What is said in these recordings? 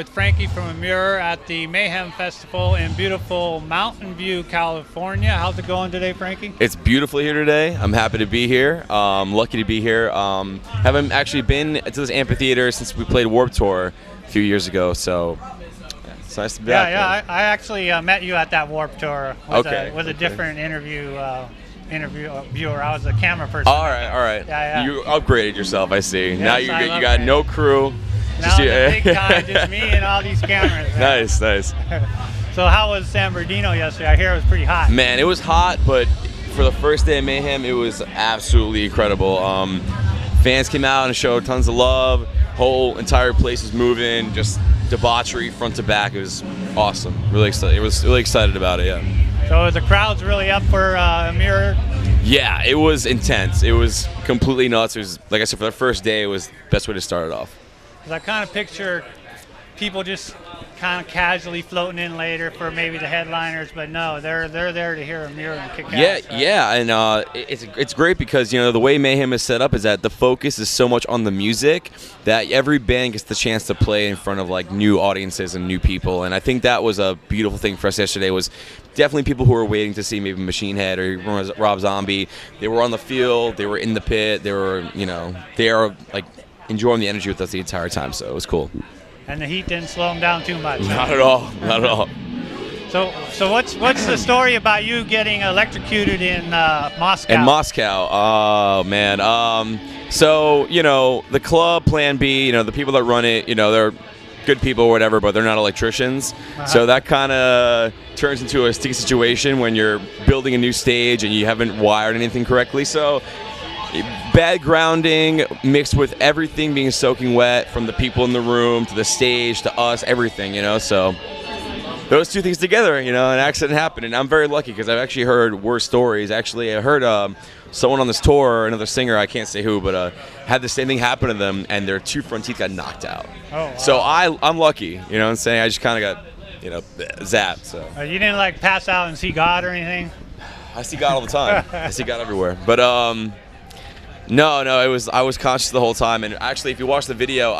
with Frankie from Emmure at the Mayhem Festival in beautiful Mountain View, California. How's it going today, Frankie? It's beautiful here today. I'm happy to be here. Lucky to be here. Haven't actually been to this amphitheater since we played Warped Tour a few years ago, so it's nice to be back. Yeah. I actually met you at that Warped Tour with a Okay. different interviewer. I was a camera person. All right. Yeah. You upgraded yourself, I see. Yes, Now you got no crew. Now the big time, just me and all these cameras. Man. Nice. So how was San Bernardino yesterday? I hear it was pretty hot. Man, it was hot, but for the first day of Mayhem, it was absolutely incredible. Fans came out and showed tons of love. Whole entire place was moving, just debauchery front to back. It was awesome. Really excited about it. Yeah. So the crowd's really up for Emmure. Yeah, it was intense. It was completely nuts. It was, like I said, for the first day, it was the best way to start it off. I kind of picture people just kind of casually floating in later for maybe the headliners, but no, they're there to hear Emmure and kick ass. Right? Yeah, and it's great because the way Mayhem is set up is that the focus is so much on the music that every band gets the chance to play in front of like new audiences and new people, and I think that was a beautiful thing for us yesterday. Was definitely people who were waiting to see maybe Machine Head or Rob Zombie. They were on the field, they were in the pit, they are like enjoying the energy with us the entire time, so it was cool. And the heat didn't slow them down too much. Not at all. So what's the story about you getting electrocuted in Moscow? In Moscow, oh man. So the club Plan B, the people that run it, they're good people or whatever, but they're not electricians. Uh-huh. So that kind of turns into a sticky situation when you're building a new stage and you haven't wired anything correctly. So bad grounding mixed with everything being soaking wet, from the people in the room to the stage to us, everything, so those two things together, an accident happened. And I'm very lucky because I've actually heard worse stories. Actually, I heard someone on this tour, another singer, I can't say who, but had the same thing happen to them and their two front teeth got knocked out. Oh, wow. So I'm lucky, what I'm saying? I just kind of got, zapped. So you didn't like pass out and see God or anything? I see God all the time. I see God everywhere. But No, I was conscious the whole time, and actually, if you watch the video,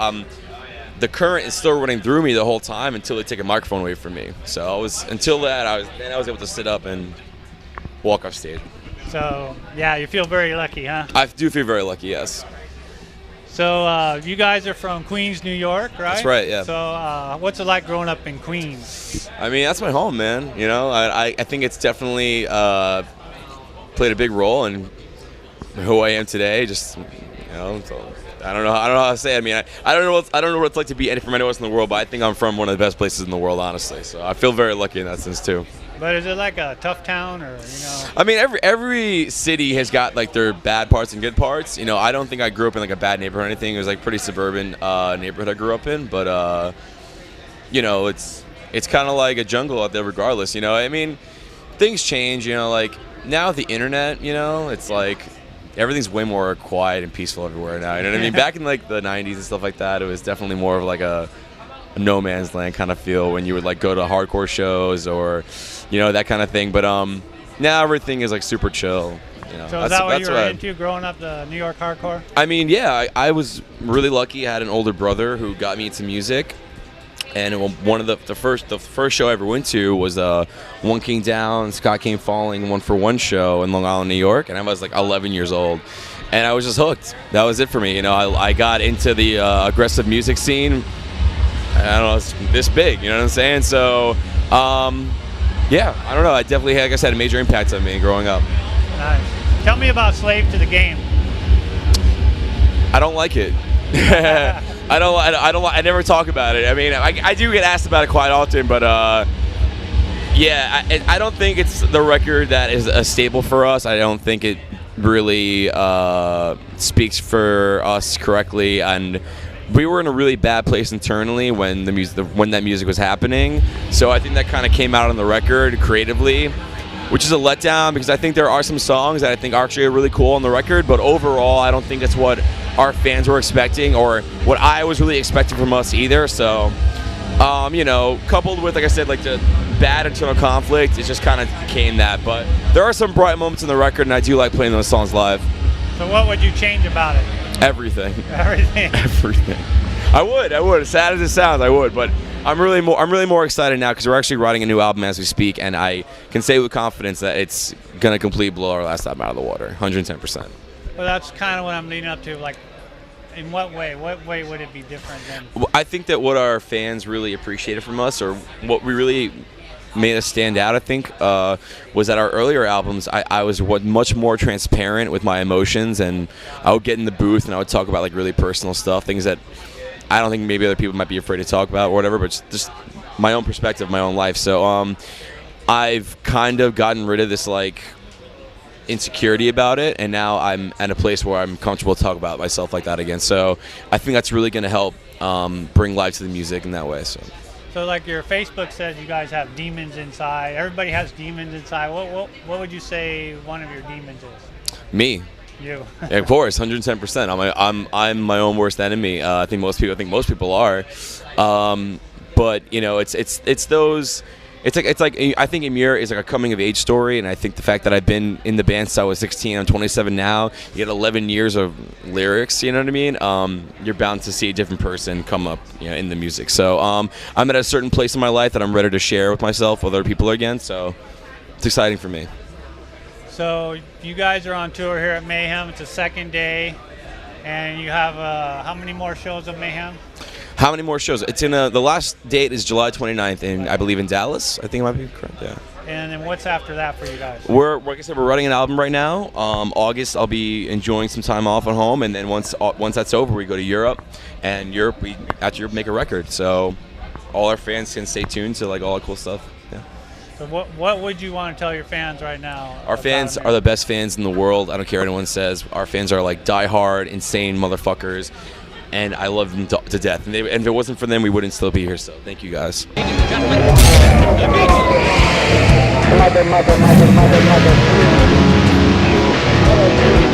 the current is still running through me the whole time until they take a microphone away from me. So I was able to sit up and walk off stage. So yeah, you feel very lucky, huh? I do feel very lucky, yes. So you guys are from Queens, New York, right? That's right, yeah. So what's it like growing up in Queens? I mean, that's my home, man. I think it's definitely played a big role in who I am today. Just so I don't know how to say it. I mean, I don't know what it's like to be from anywhere else in the world, but I think I'm from one of the best places in the world, honestly. So I feel very lucky in that sense too. But is it like a tough town, or I mean, every city has got like their bad parts and good parts. I don't think I grew up in like a bad neighborhood or anything. It was like pretty suburban neighborhood I grew up in, but it's kind of like a jungle out there regardless. I mean, things change. Like now with the internet, it's like everything's way more quiet and peaceful everywhere now. You know what I mean? Back in like the 90s and stuff like that, it was definitely more of like a no man's land kind of feel when you would like go to hardcore shows or that kind of thing. But now everything is like super chill. So is that what you were into growing up, the New York hardcore? I mean, yeah, I was really lucky. I had an older brother who got me into music. And one of the first show I ever went to was One King Down, Scott Came Falling, 1-for-1 show in Long Island, New York, and I was like 11 years old, and I was just hooked. That was it for me. I got into the aggressive music scene. I don't know, it's this big. You know what I'm saying? So, yeah, I don't know. I definitely, like I said, a major impact on me growing up. Nice. Tell me about Slave to the Game. I don't like it. I never talk about it. I mean, I do get asked about it quite often, but yeah, I don't think it's the record that is a staple for us. I don't think it really speaks for us correctly, and we were in a really bad place internally when that music was happening. So I think that kind of came out on the record creatively, which is a letdown because I think there are some songs that I think are actually really cool on the record, but overall I don't think that's what our fans were expecting or what I was really expecting from us either. So, coupled with, like I said, like the bad internal conflict, it just kind of became that. But there are some bright moments in the record, and I do like playing those songs live. So what would you change about it? Everything. Everything. Everything. I would. As sad as it sounds, I would. But I'm really more excited now because we're actually writing a new album as we speak, and I can say with confidence that it's gonna completely blow our last album out of the water, 110%. Well, that's kind of what I'm leading up to. Like, in what way? What way would it be different than? Well, I think that what our fans really appreciated from us, or what we really made us stand out, I think, was that our earlier albums, I was much more transparent with my emotions, and I would get in the booth and I would talk about like really personal stuff, things that I don't think maybe other people might be afraid to talk about or whatever, but just my own perspective, my own life. So I've kind of gotten rid of this like insecurity about it, and now I'm at a place where I'm comfortable to talk about myself like that again. So I think that's really going to help bring life to the music in that way. So like your Facebook says you guys have demons inside. Everybody has demons inside. What would you say one of your demons is? Me. You. Yeah, of course, 110%. I'm my own worst enemy. I think most people are. But you know, it's those. It's like I think Emmure is like a coming of age story, and I think the fact that I've been in the band since I was 16, I'm 27 now. You get 11 years of lyrics, you know what I mean? You're bound to see a different person come up, you know, in the music. So I'm at a certain place in my life that I'm ready to share with myself, with other people again. So it's exciting for me. So you guys are on tour here at Mayhem. It's the second day, and you have how many more shows of Mayhem? How many more shows? It's in the last date is July 29th, in I believe in Dallas. I think it might be correct. Yeah. And then what's after that for you guys? Like I said, we're writing an album right now. August, I'll be enjoying some time off at home, and then once that's over, we go to Europe, and after Europe make a record. So all our fans can stay tuned to like all the cool stuff. Yeah. So what would you want to tell your fans right now? Our fans are the best fans in the world. I don't care what anyone says. Our fans are like die-hard, insane motherfuckers, and I love them to death. And if it wasn't for them, we wouldn't still be here. So thank you guys. Mother.